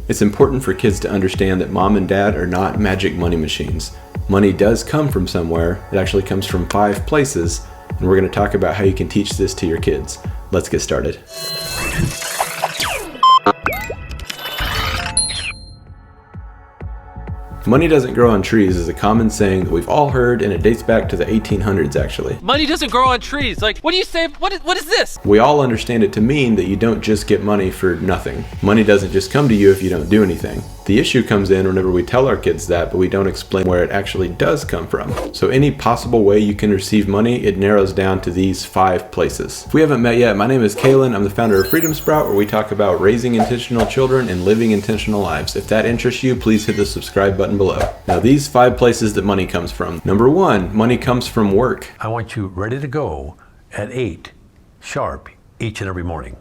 It's important for kids to understand that mom and dad are not magic money machines. Money does come from somewhere. It actually comes from 5 places, and we're going to talk about how you can teach this to your kids. Let's get started. Money doesn't grow on trees is a common saying that we've all heard, and it dates back to the 1800s actually. Money doesn't grow on trees. Like, what do you say? What is this? We all understand it to mean that you don't just get money for nothing. Money doesn't just come to you if you don't do anything. The issue comes in whenever we tell our kids that, but we don't explain where it actually does come from. So any possible way you can receive money, it narrows down to these 5 places. If we haven't met yet, my name is Kalen. I'm the founder of Freedom Sprout, where we talk about raising intentional children and living intentional lives. If that interests you, please hit the subscribe button below. Now, these 5 places that money comes from. Number 1, money comes from work. I want you ready to go at 8 sharp each and every morning.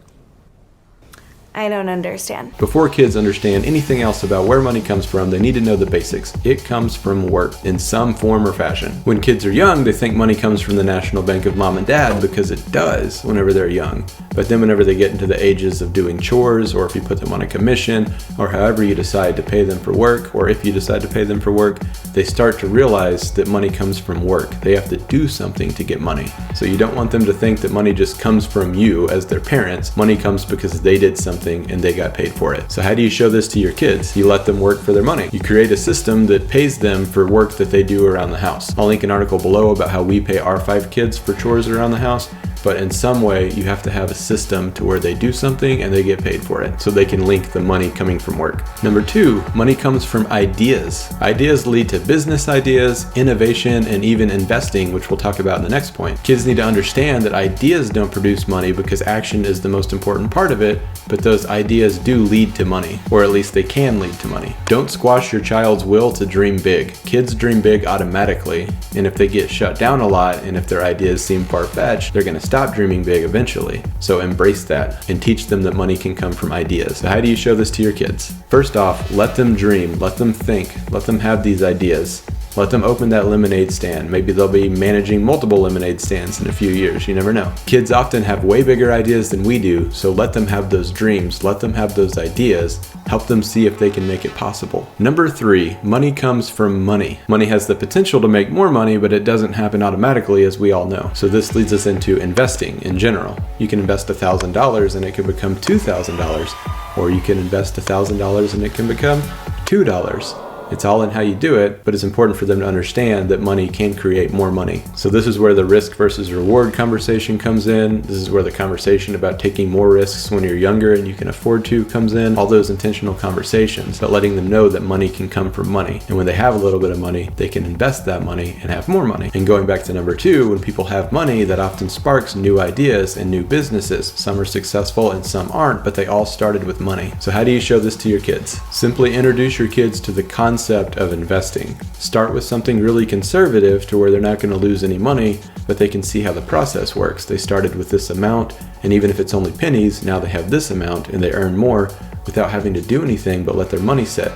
I don't understand. Before kids understand anything else about where money comes from, they need to know the basics. It comes from work in some form or fashion. When kids are young, they think money comes from the National Bank of mom and dad because it does whenever they're young. But then whenever they get into the ages of doing chores, or if you put them on a commission, or however you decide to pay them for work, or if you decide to pay them for work, they start to realize that money comes from work. They have to do something to get money. So you don't want them to think that money just comes from you as their parents. Money comes because they did something and they got paid for it. So how do you show this to your kids? You let them work for their money. You create a system that pays them for work that they do around the house. I'll link an article below about how we pay our 5 kids for chores around the house. But in some way, you have to have a system to where they do something and they get paid for it, so they can link the money coming from work. Number 2, money comes from ideas. Ideas lead to business ideas, innovation, and even investing, which we'll talk about in the next point. Kids need to understand that ideas don't produce money because action is the most important part of it, but those ideas do lead to money, or at least they can lead to money. Don't squash your child's will to dream big. Kids dream big automatically, and if they get shut down a lot, and if their ideas seem far-fetched, they're going to stop dreaming big eventually. So embrace that and teach them that money can come from ideas. So how do you show this to your kids? First off, let them dream, let them think, let them have these ideas. Let them open that lemonade stand. Maybe they'll be managing multiple lemonade stands in a few years. You never know. Kids often have way bigger ideas than we do, so let them have those dreams. Let them have those ideas. Help them see if they can make it possible. Number 3, money comes from money. Money has the potential to make more money, but it doesn't happen automatically, as we all know. So this leads us into investing in general. You can invest $1,000 and it can become $2,000, or you can invest $1,000 and it can become $2. It's all in how you do it, but it's important for them to understand that money can create more money. So this is where the risk versus reward conversation comes in. This is where the conversation about taking more risks when you're younger and you can afford to comes in. All those intentional conversations, but letting them know that money can come from money. And when they have a little bit of money, they can invest that money and have more money. And going back to number 2, when people have money, that often sparks new ideas and new businesses. Some are successful and some aren't, but they all started with money. So how do you show this to your kids? Simply introduce your kids to the concept of investing. Start with something really conservative to where they're not going to lose any money, but they can see how the process works. They started with this amount, and even if it's only pennies, now they have this amount and they earn more without having to do anything but let their money sit.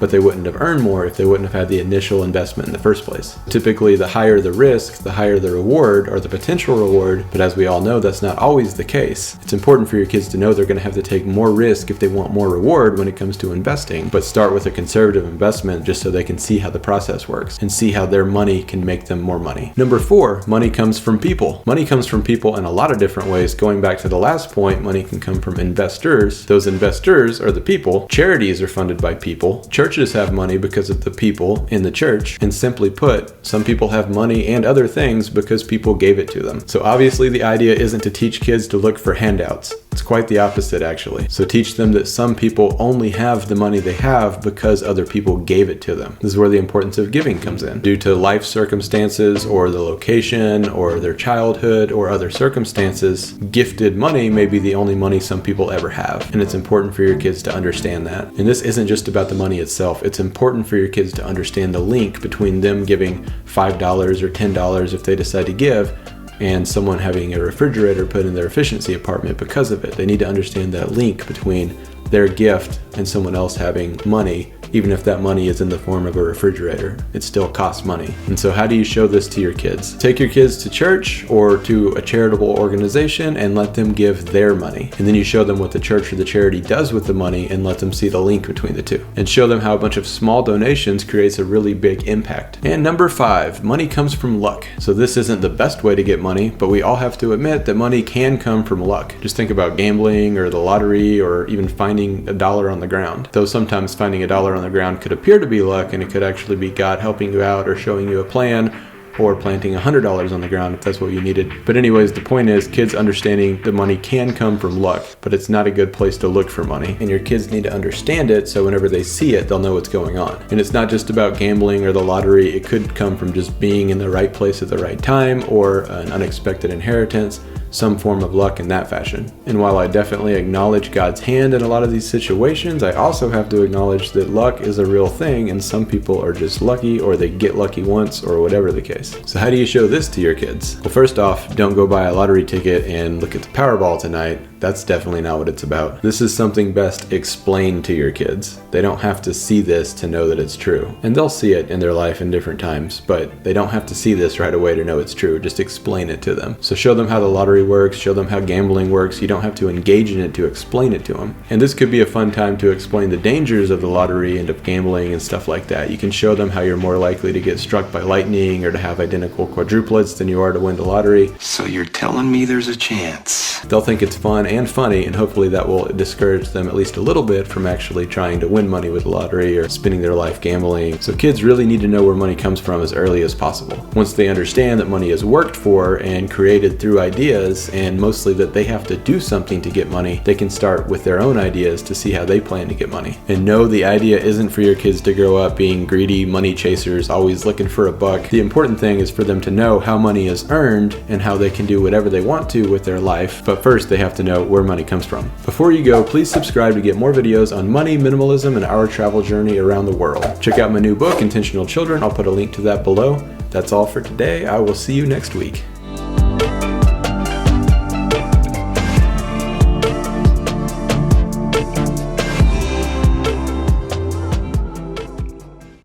But they wouldn't have earned more if they wouldn't have had the initial investment in the first place. Typically, the higher the risk, the higher the reward, or the potential reward, but as we all know, that's not always the case. It's important for your kids to know they're going to have to take more risk if they want more reward when it comes to investing, but start with a conservative investment just so they can see how the process works and see how their money can make them more money. Number 4, money comes from people. Money comes from people in a lot of different ways. Going back to the last point, money can come from investors. Those investors are the people. Charities are funded by people. Churches have money because of the people in the church, and simply put, some people have money and other things because people gave it to them. So obviously the idea isn't to teach kids to look for handouts. It's quite the opposite, actually. So teach them that some people only have the money they have because other people gave it to them. This is where the importance of giving comes in. Due to life circumstances or the location or their childhood or other circumstances, gifted money may be the only money some people ever have. And it's important for your kids to understand that. And this isn't just about the money itself. It's important for your kids to understand the link between them giving $5 or $10 if they decide to give, and someone having a refrigerator put in their efficiency apartment because of it. They need to understand that link between their gift and someone else having money even if that money is in the form of a refrigerator. It still costs money. And so how do you show this to your kids? Take your kids to church or to a charitable organization and let them give their money. And then you show them what the church or the charity does with the money and let them see the link between the two. And show them how a bunch of small donations creates a really big impact. And number 5, money comes from luck. So this isn't the best way to get money, but we all have to admit that money can come from luck. Just think about gambling or the lottery or even finding a dollar on the ground. Though sometimes finding a dollar on the ground could appear to be luck, and it could actually be God helping you out or showing you a plan, or planting $100 on the ground if that's what you needed. But anyways, the point is kids understanding the money can come from luck, but it's not a good place to look for money. And your kids need to understand it so whenever they see it, they'll know what's going on. And it's not just about gambling or the lottery. It could come from just being in the right place at the right time, or an unexpected inheritance, some form of luck in that fashion. And while I definitely acknowledge God's hand in a lot of these situations, I also have to acknowledge that luck is a real thing, and some people are just lucky, or they get lucky once, or whatever the case. So how do you show this to your kids? Well, first off, don't go buy a lottery ticket and look at the Powerball tonight. That's definitely not what it's about. This is something best explained to your kids. They don't have to see this to know that it's true. And they'll see it in their life in different times, but they don't have to see this right away to know it's true. Just explain it to them. So show them how the lottery works, show them how gambling works. You don't have to engage in it to explain it to them. And this could be a fun time to explain the dangers of the lottery and of gambling and stuff like that. You can show them how you're more likely to get struck by lightning or to have identical quadruplets than you are to win the lottery. So you're telling me there's a chance? They'll think it's fun and funny, and hopefully that will discourage them at least a little bit from actually trying to win money with the lottery or spending their life gambling. So kids really need to know where money comes from as early as possible. Once they understand that money is worked for and created through ideas, and mostly that they have to do something to get money, they can start with their own ideas to see how they plan to get money. And no, the idea isn't for your kids to grow up being greedy money chasers, always looking for a buck. The important thing is for them to know how money is earned and how they can do whatever they want to with their life, but first they have to know where money comes from. Before you go, please subscribe to get more videos on money, minimalism, and our travel journey around the world. Check out my new book, Intentional Children. I'll put a link to that below. That's all for today. I will see you next week.